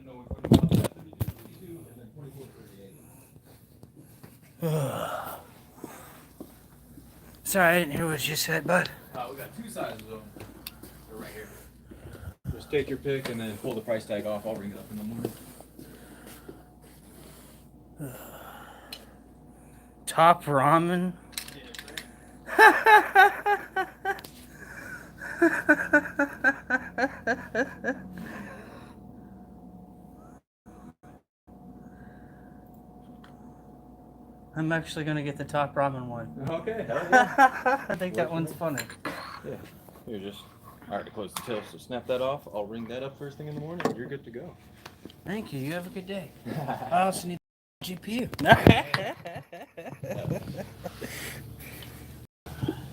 know which one you want. 32, 32, and then 24, 38. Sorry, I didn't hear what you said, bud. We got two sizes of them. They're right here. Just take your pick and then pull the price tag off. I'll ring it up in the morning. Top ramen. I'm actually gonna get the top ramen one. Okay, hell yeah. I think that one's funny. Yeah. Here, just. Alright, to close the till, so snap that off. I'll ring that up first thing in the morning and you're good to go. Thank you. You have a good day. I also need a GPU.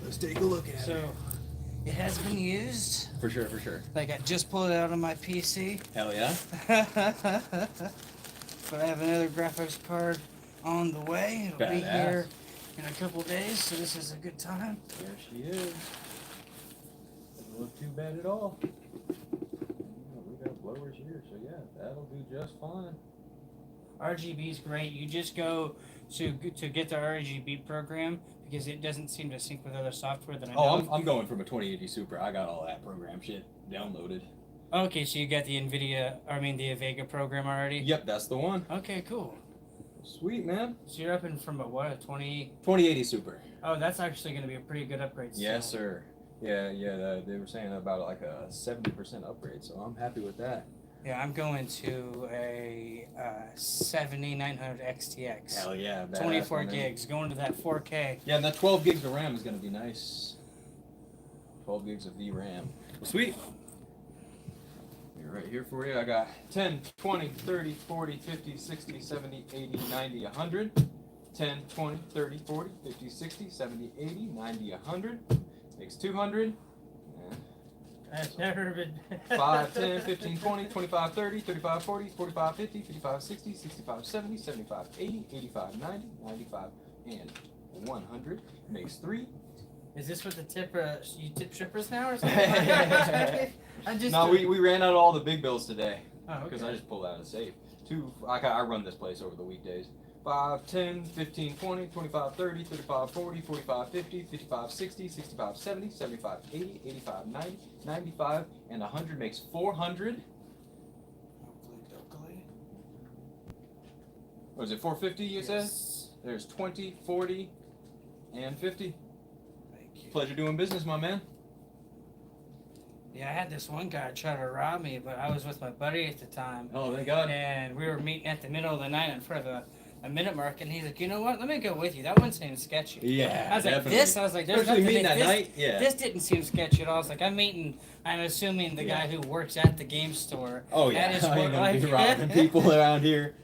Let's take a look at it. So, it has been used. For sure, for sure. Like, I just pulled it out of my PC. Hell yeah. But I have another graphics card on the way. It'll be Badass. here in a couple days, so this is a good time. There she is. Doesn't look too bad at all. Yeah, we got blowers here, so yeah, that'll do just fine. RGB is great. You just go to get the RGB program because it doesn't seem to sync with other software that I know. Oh, I'm going from a 2080 Super. I got all that program shit downloaded. Okay, so you got the the Vega program already? Yep, that's the one. Okay, cool. Sweet, man. So you're up in from a 20? 2080 Super. Oh, that's actually going to be a pretty good upgrade. Yes, sir. Yeah, they were saying about like a 70% upgrade, so I'm happy with that. Yeah, I'm going to a 7900 XTX. Hell yeah. 24 gigs, going to that 4K. Yeah, and that 12 gigs of RAM is going to be nice. 12 gigs of VRAM. Well, sweet. You're right here for you. I got 10, 20, 30, 40, 50, 60, 70, 80, 90, 100. 10, 20, 30, 40, 50, 60, 70, 80, 90, 100. Makes 200. I've never been. 5, 10, 15, 20, 25, 30, 35, 40, 45, 50, 55, 60, 65, 70, 75, 80, 85, 90, 95, and 100. Makes 3. Is this what the you tip shippers now or something? No, we ran out of all the big bills today. Oh, Because okay. I just pulled out a safe. I run this place over the weekdays. 5, 10, 15, 20, 25, 30, 35, 40, 45, 50, 55, 60, 65, 70, 75, 80, 85, 90, 95, and 100 makes 400. Was it 450 you said? Yes. There's 20, 40, and 50. Thank you. Pleasure doing business, my man. Yeah, I had this one guy try to rob me, but I was with my buddy at the time. Oh, thank God. And we were meeting at the middle of the night in front of a minute mark, and he's like, you know what? Let me go with you. That one seems sketchy. Yeah, I was definitely. like, I was like, there's Especially nothing meeting at this, night. Yeah. This didn't seem sketchy at all. I was like, I'm assuming the guy who works at the game store. Oh yeah. At his I ain't work, gonna be like- robbing people around here.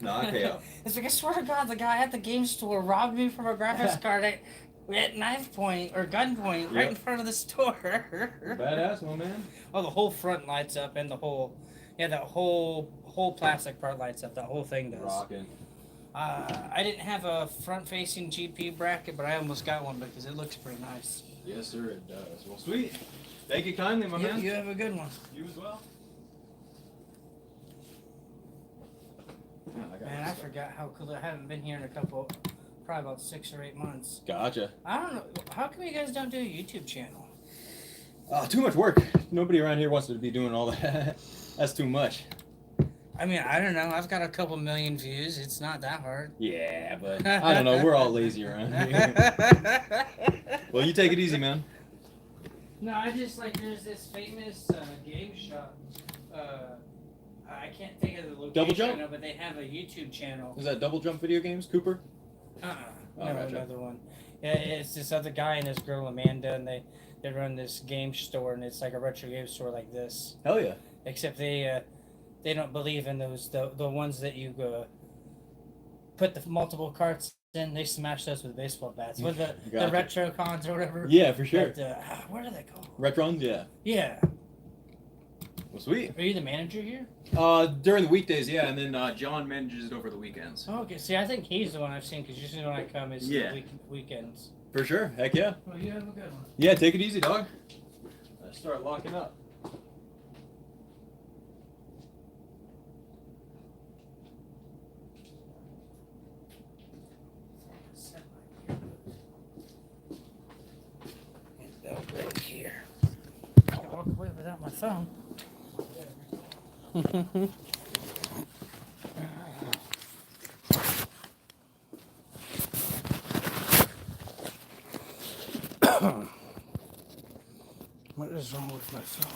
No, I pay up. It's like, I swear to God, the guy at the game store robbed me from a graphics card at knife point or gunpoint right in front of the store. Badass, my man. Oh, the whole front lights up and the whole, that whole plastic part lights up. That whole thing does. Rocking. I didn't have a front-facing GP bracket, but I almost got one because it looks pretty nice. Yes, sir, it does. Well, sweet. Thank you kindly, my man. You have a good one. You as well. Man, I forgot how cool. I haven't been here in probably about 6 or 8 months. Gotcha. I don't know. How come you guys don't do a YouTube channel? Too much work. Nobody around here wants to be doing all that. That's too much. I mean, I don't know. I've got a couple million views. It's not that hard. Yeah, but I don't know. We're all lazy around here. Well, you take it easy, man. No, I just there's this famous game shop. I can't think of the location. Double Jump? right now, but they have a YouTube channel. Is that Double Jump Video Games, Cooper? Oh, Oh, no, gotcha. another one. Yeah, it's this other guy and this girl Amanda, and they run this game store, and it's like a retro game store like this. Hell yeah. Except they don't believe in those the ones that you put the multiple carts in. They smash those with baseball bats. With the Gotcha. retro cons or whatever. Yeah, for sure. But, what are they called? Retrons, yeah. Yeah. Well, sweet. Are you the manager here? During the weekdays, yeah, and then John manages it over the weekends. Oh, okay. See, I think he's the one I've seen because usually when I come, it's the weekends. For sure. Heck yeah. Well, you have a good one. Yeah, take it easy, dog. Let's start locking up. without my phone. What is wrong with my phone?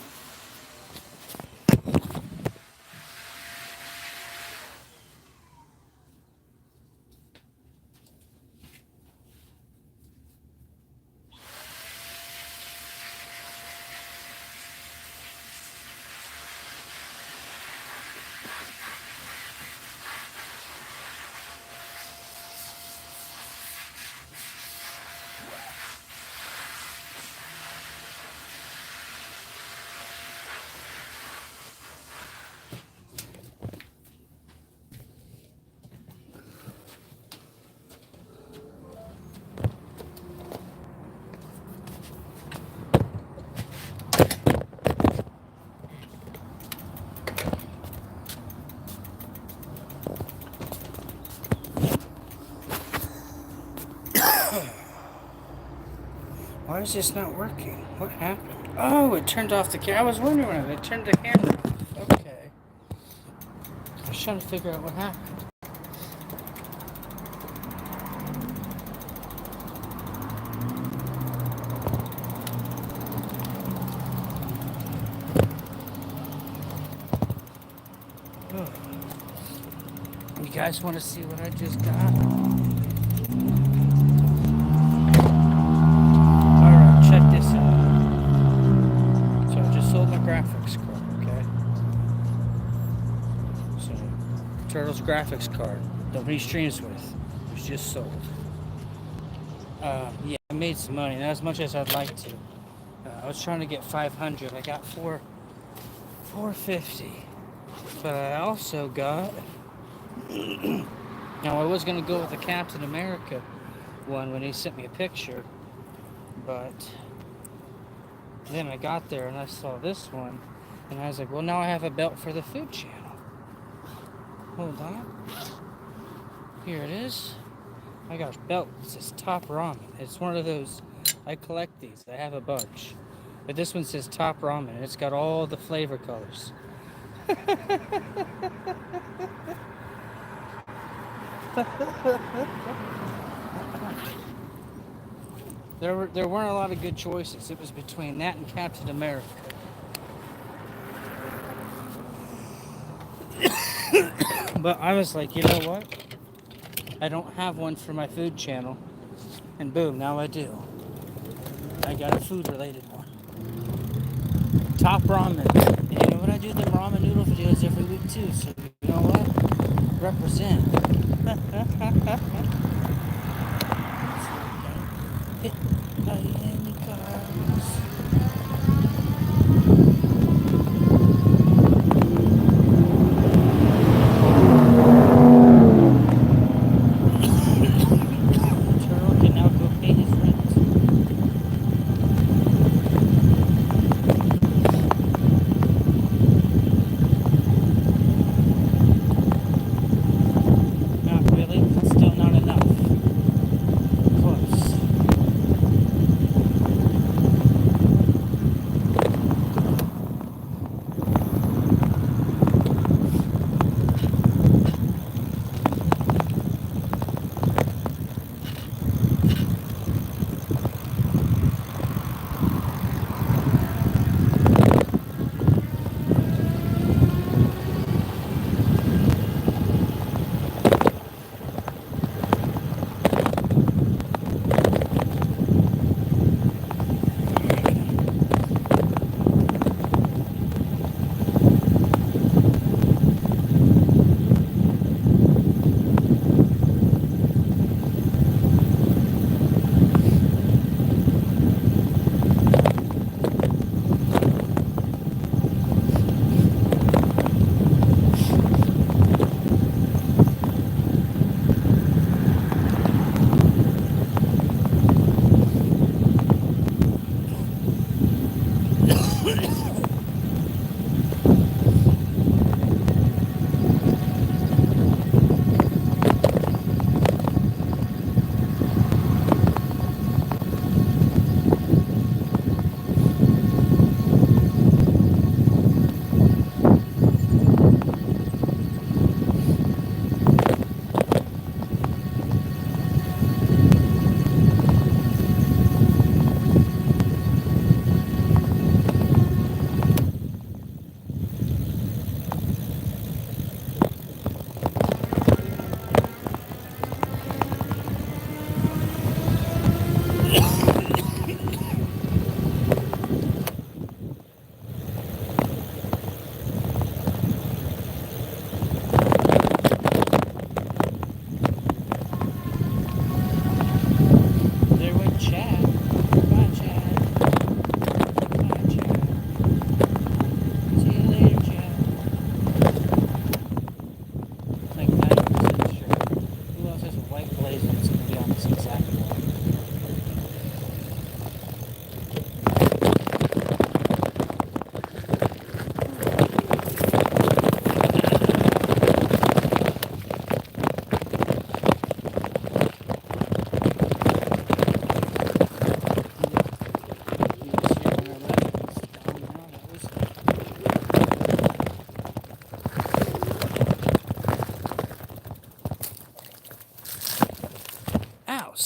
Why is this not working? What happened? Oh, it turned off the camera. I was wondering when it turned the camera off. Okay. I was trying to figure out what happened. Oh. You guys want to see what I just got? Graphics card, okay? So, Turtles graphics card. Nobody streams with. It was just sold. Yeah, I made some money, not as much as I'd like to. I was trying to get 500. I got 450. But I also got. Now I was gonna go with the Captain America one when he sent me a picture, but. Then I got there and I saw this one, and I was like, well, now I have a belt for the Food Channel. Hold on. Here it is. I got a belt. It says Top Ramen. It's one of those, I collect these. I have a bunch. But this one says Top Ramen, and it's got all the flavor colors. There weren't a lot of good choices. It was between that and Captain America. But I was like, you know what? I don't have one for my Food Channel. And boom, now I do. I got a food-related one. Top Ramen. And you know what? I do the ramen noodle videos every week too. So you know what? Represent. Miami cars. Turtle can now go pay his rent. Not really. Still not enough. Close.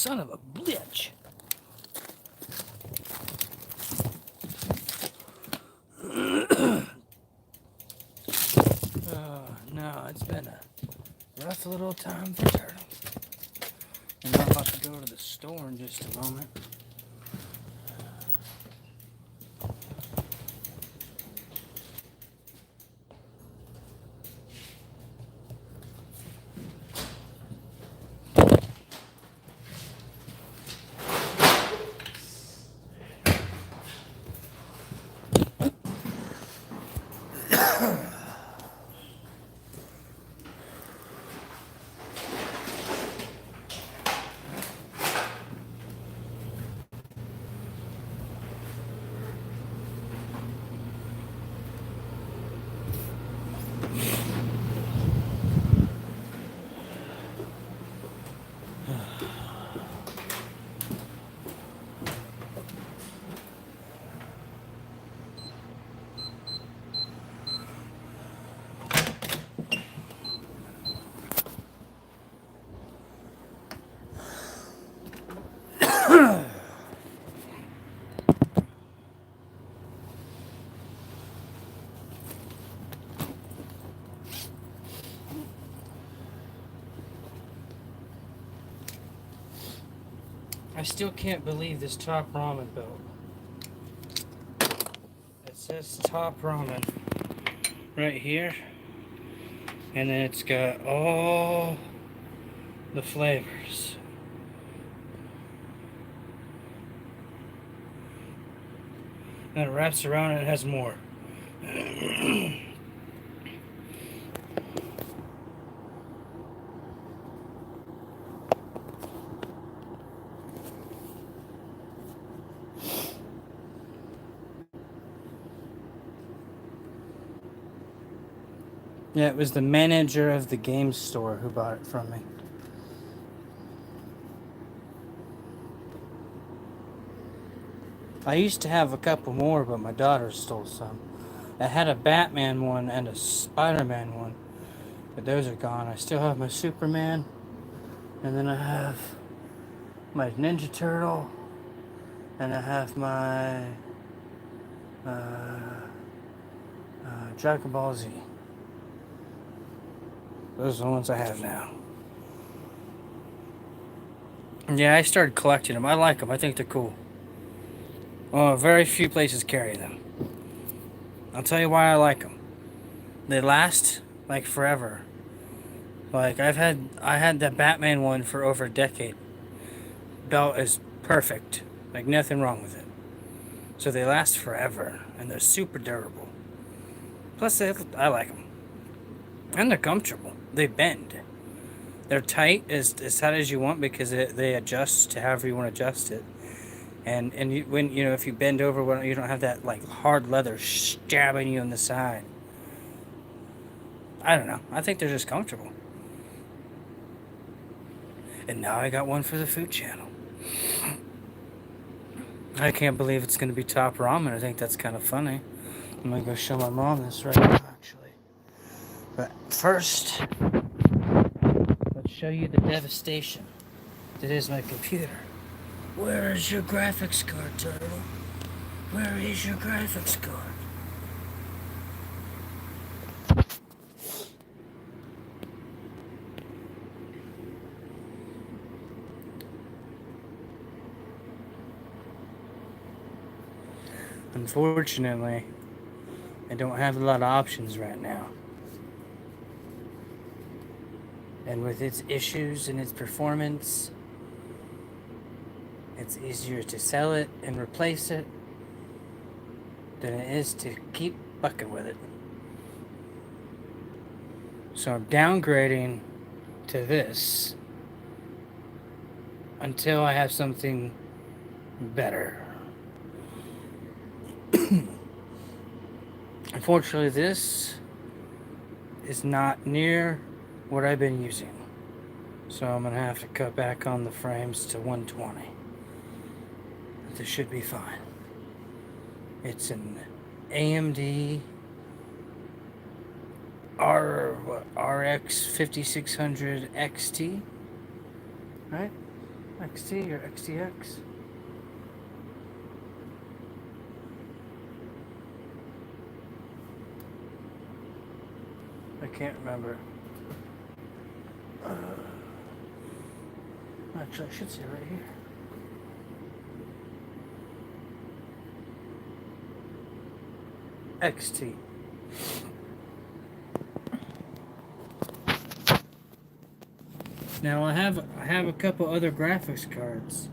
Son of a bitch. Oh, no, it's been a rough little time for turtles. And I'm about to go to the store in just a moment. I still can't believe this Top Ramen belt. It says Top Ramen right here, and then it's got all the flavors. And it wraps around and it has more. Yeah, it was the manager of the game store who bought it from me. I used to have a couple more, but my daughter stole some. I had a Batman one and a Spider-Man one, but those are gone. I still have my Superman, and then I have my Ninja Turtle, and I have my Dragon Ball Z. Those are the ones I have now. Yeah, I started collecting them. I like them. I think they're cool. Well, very few places carry them. I'll tell you why I like them. They last like forever. Like I had that Batman one for over a decade. Belt is perfect. Like nothing wrong with it. So they last forever and they're super durable. Plus I like them. And they're comfortable. They bend. They're tight, as tight as you want, because they adjust to however you want to adjust it. And if you bend over, you don't have that like hard leather stabbing you in the side. I don't know. I think they're just comfortable. And now I got one for the Food Channel. I can't believe it's going to be Top Ramen. I think that's kind of funny. I'm going to go show my mom this right now, actually. But first, let's show you the devastation that is my computer. Where is your graphics card, Turtle? Where is your graphics card? Unfortunately, I don't have a lot of options right now. And with its issues and its performance, it's easier to sell it and replace it than it is to keep bucking with it. So I'm downgrading to this until I have something better. Unfortunately, this is not near what I've been using. So I'm going to have to cut back on the frames to 120. This should be fine. It's an AMD RX 5600 XT, right? XT or XTX? I can't remember. Actually, I should say right here. XT. Now I have a couple other graphics cards,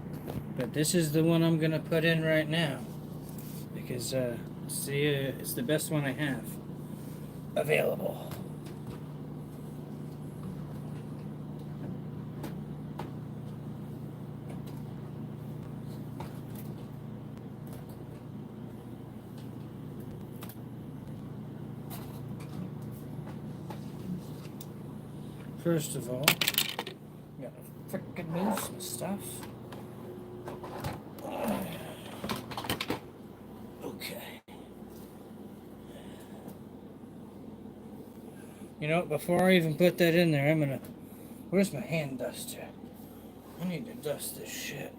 but this is the one I'm gonna put in right now because see, it's the best one I have available. First of all, gotta frickin' move some stuff. Okay. You know, before I even put that in there, I'm gonna. Where's my hand duster? I need to dust this shit.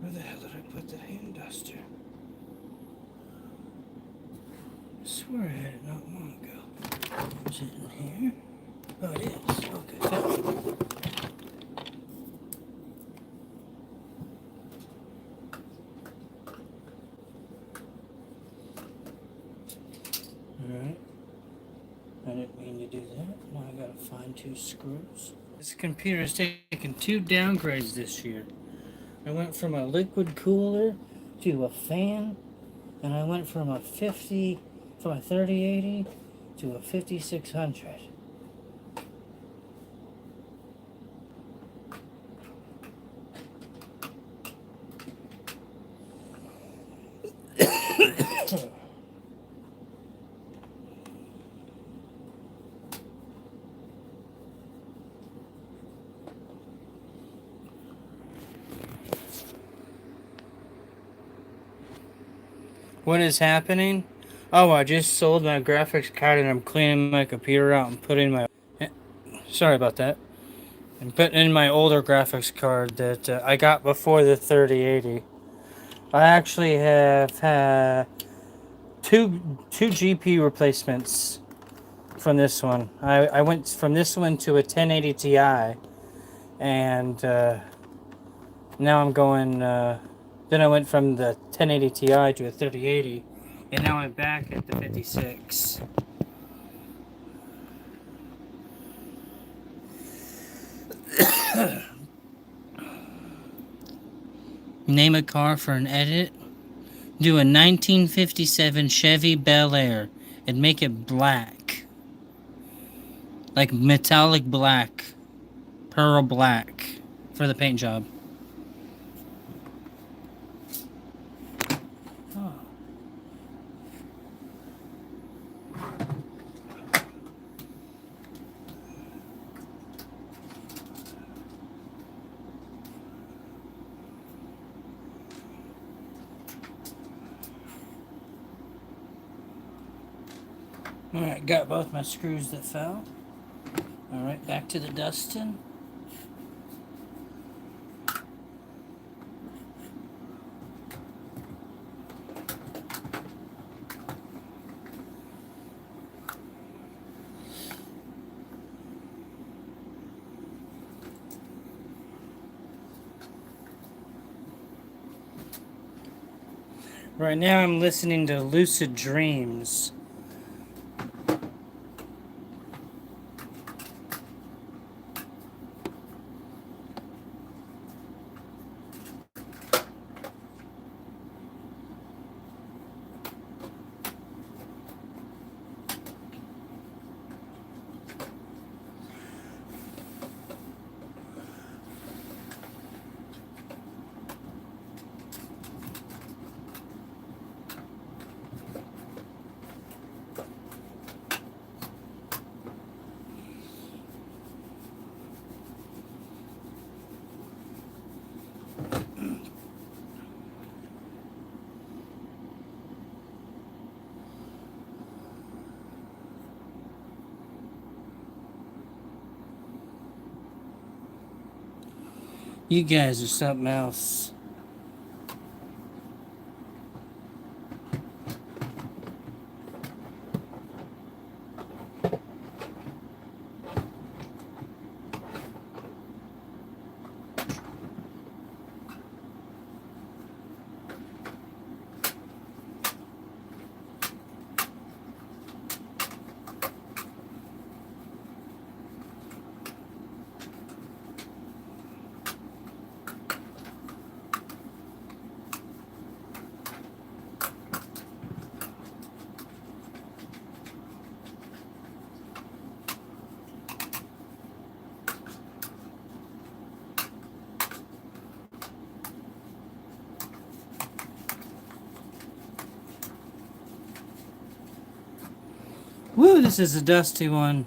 Where the hell did I put the hand duster? I swear I had it not long ago. Is it in here? Oh, it is. Okay, found it. Alright. I didn't mean to do that. Now I gotta find 2 screws. This computer has taken 2 downgrades this year. I went from a liquid cooler to a fan, and I went from a 3080 to a 5600. What is happening? Oh, I just sold my graphics card and I'm cleaning my computer out and putting my... Sorry about that. I'm putting in my older graphics card that I got before the 3080. I actually have had two GPU replacements from this one. I went from this one to a 1080 Ti, and now I'm going... then I went from the 1080 Ti to a 3080, and now I'm back at the 56. Name a car for an edit. Do a 1957 Chevy Bel Air and make it black. Like metallic black. Pearl black for the paint job. Oh. Alright, got both my screws that fell. Alright, back to the dusting. Right now I'm listening to Lucid Dreams. You guys are something else. Woo, this is a dusty one.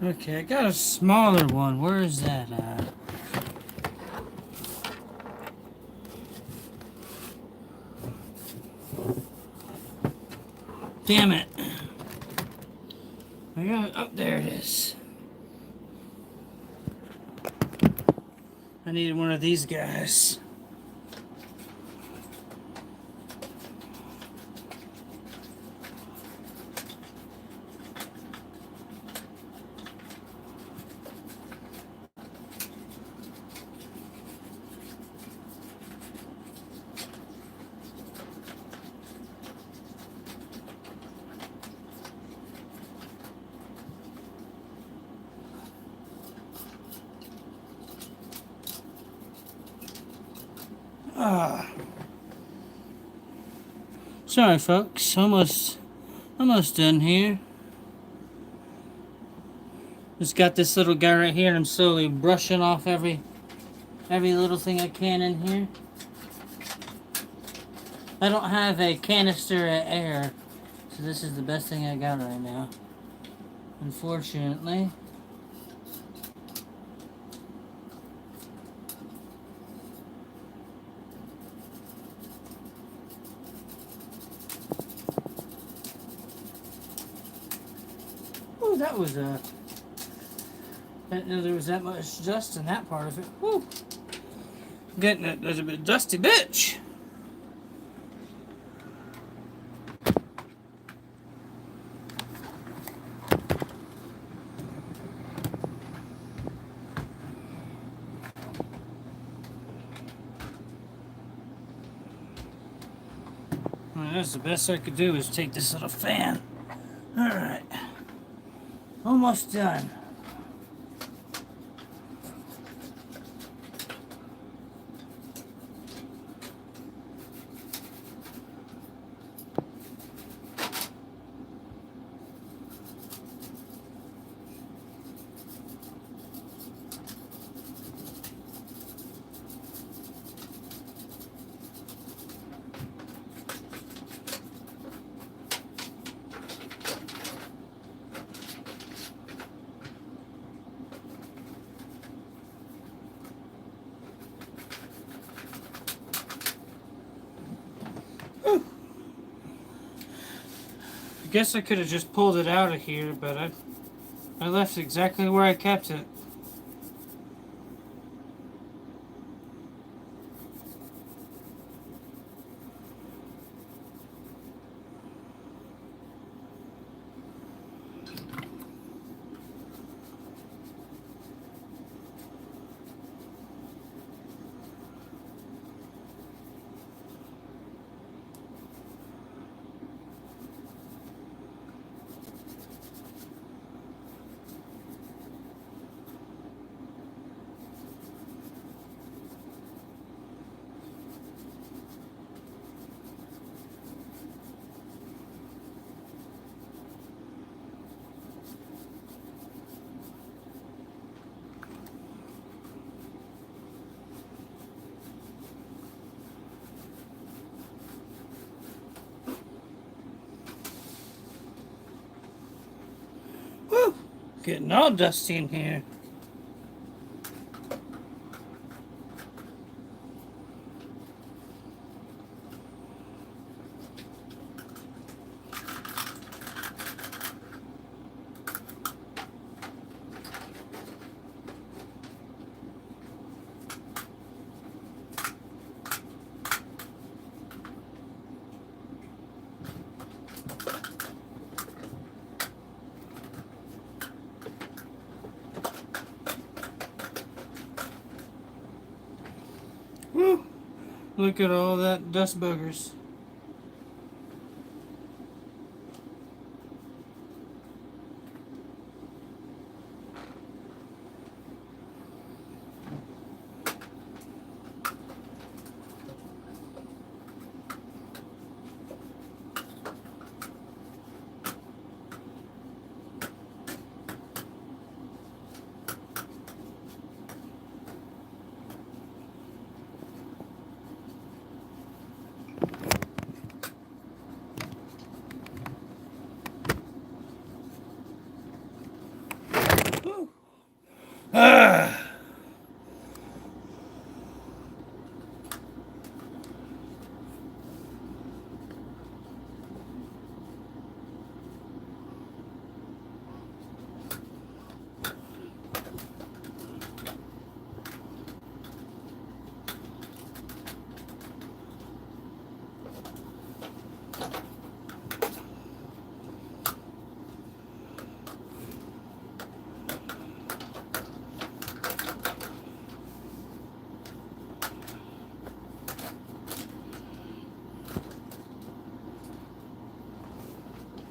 Okay, I got a smaller one. Where is that at? Damn it. I got it. Oh, there it is. I needed one of these guys. Sorry, folks. Almost done here. Just got this little guy right here, and I'm slowly brushing off every little thing I can in here. I don't have a canister of air, so this is the best thing I got right now. Unfortunately. Oh, that was a... I didn't know there was that much dust in that part of it. Woo! Getting it, there's a bit dusty bitch. Well, that's the best I could do is take this little fan. Alright. Almost done. guess I could have just pulled it out of here, but I left it exactly where I kept it. Woo! Getting all dusty in here. Woo! Look at all that dust boogers. Woo! Ah!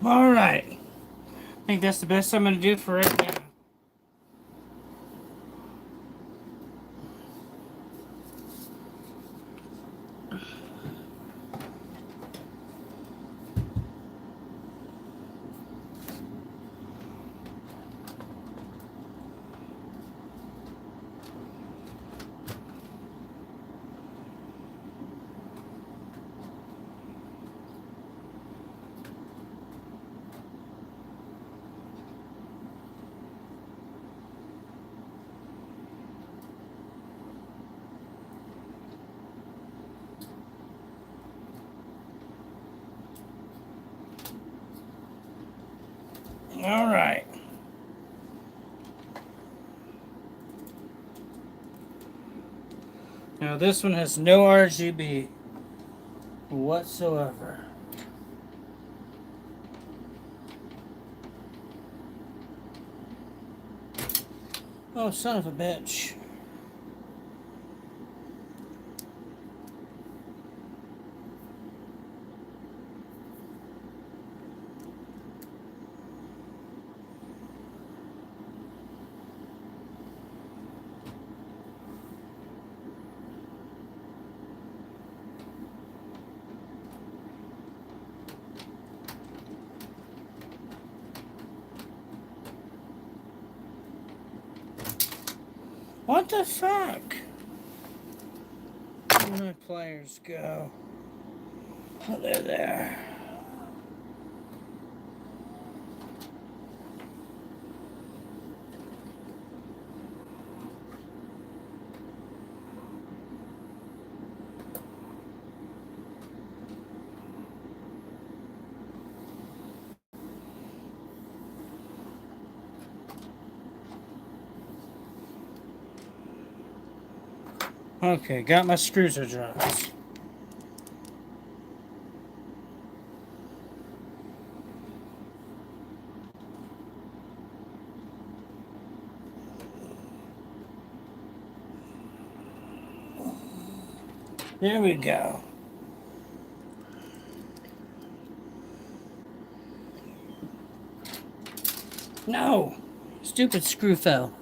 All right. I think that's the best I'm going to do for right now. All right. Now this one has no RGB whatsoever. Oh, son of a bitch. What the fuck? Where my pliers go? Oh, they're there. Okay, got my screws addressed. There we go. No! Stupid screw fell.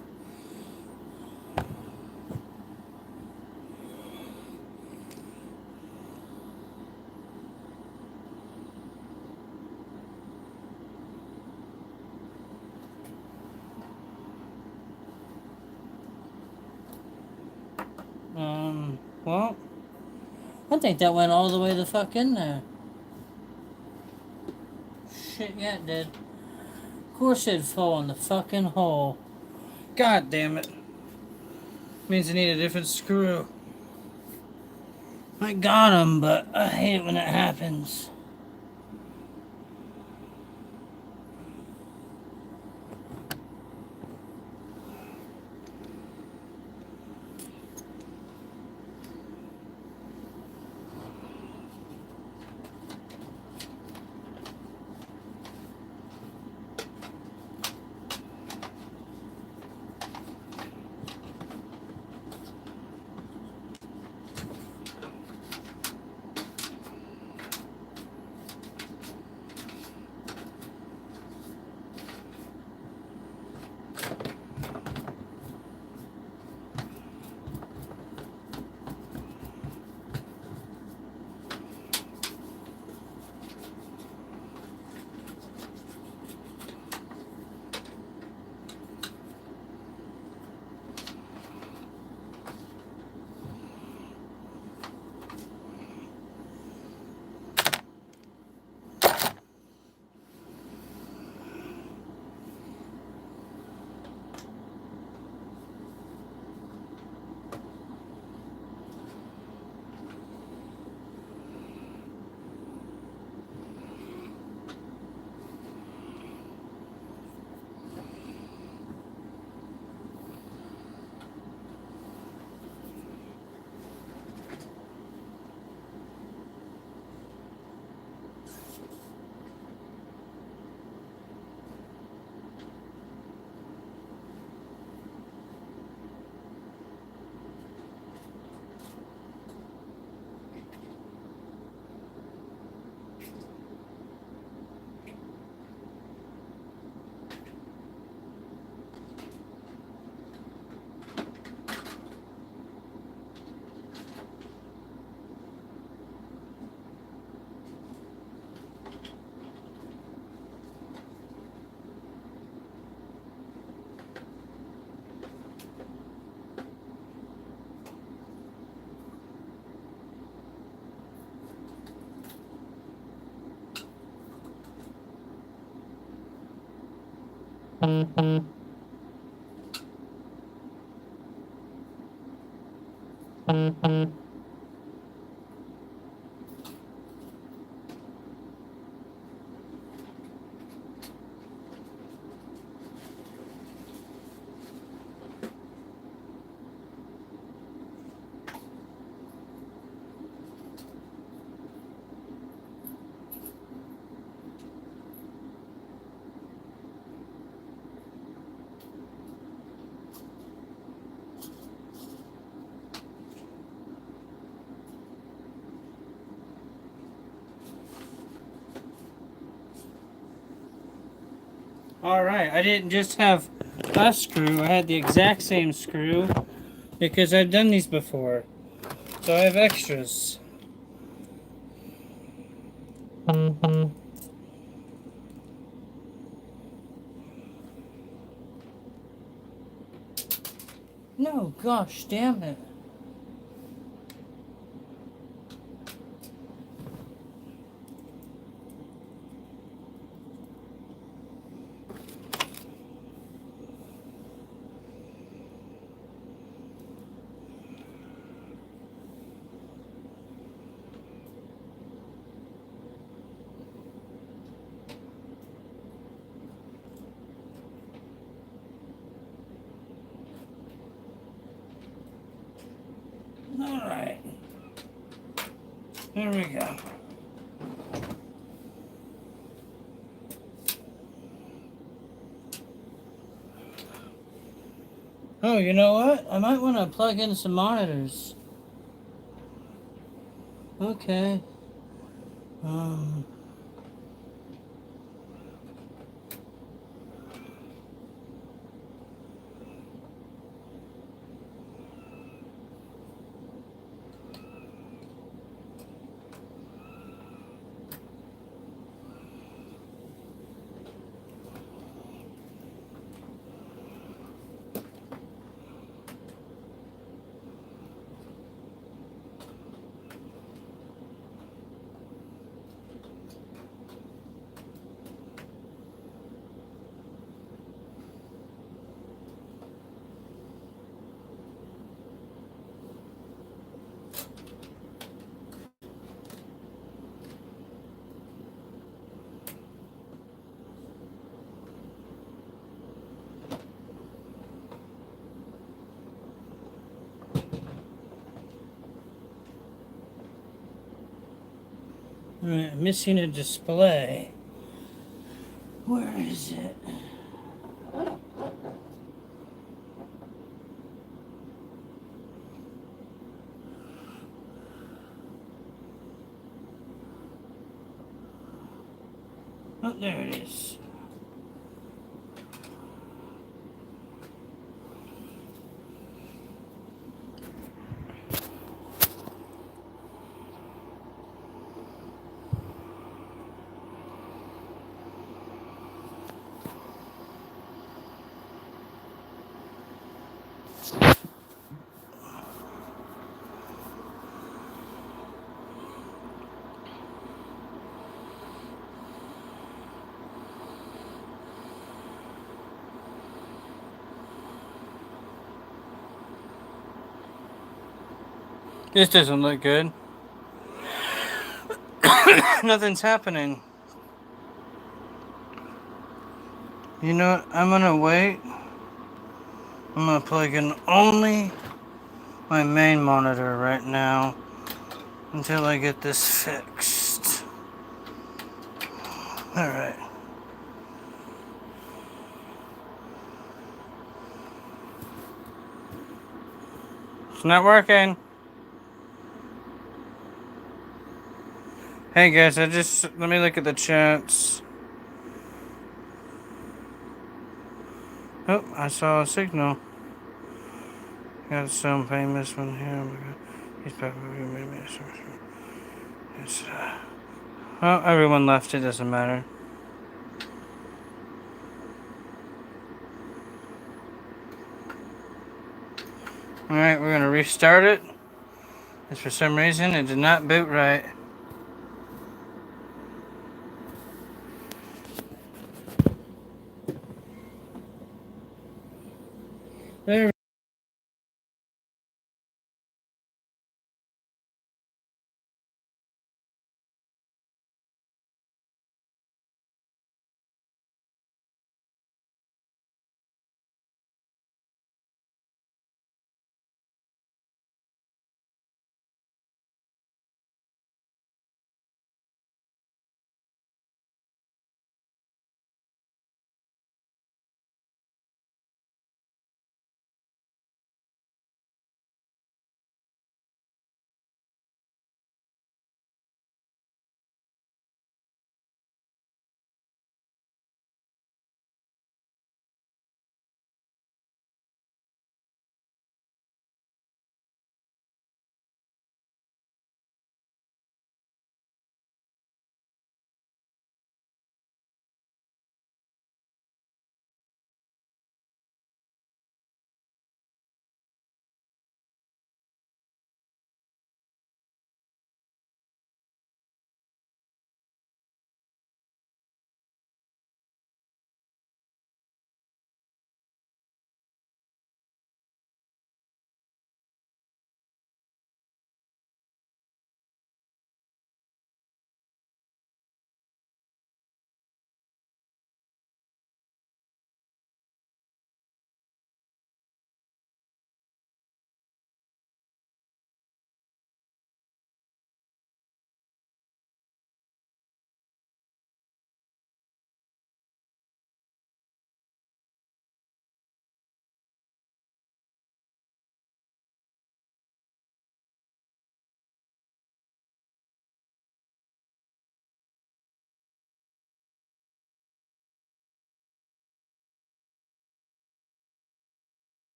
Well, I think that went all the way the fuck in there. Shit, yeah, it did. Of course it'd fall in the fucking hole. God damn it. Means I need a different screw. I got them, but I hate it when it happens. Alright, I didn't just have a screw, I had the exact same screw because I've done these before. So I have extras. No, gosh, damn it. Alright. Here we go. Oh, you know what? I might want to plug in some monitors. Okay. Alright, missing a display. Where is it? Oh, there it is. This doesn't look good. Nothing's happening. You know what? I'm gonna wait. I'm gonna plug in only my main monitor right now until I get this fixed. Alright. It's not working. Hey guys, let me look at the chats. Oh, I saw a signal. Got some famous one here. Oh my God. He's probably it's well, everyone left, it doesn't matter. Alright, we're gonna restart it. Because for some reason it did not boot right.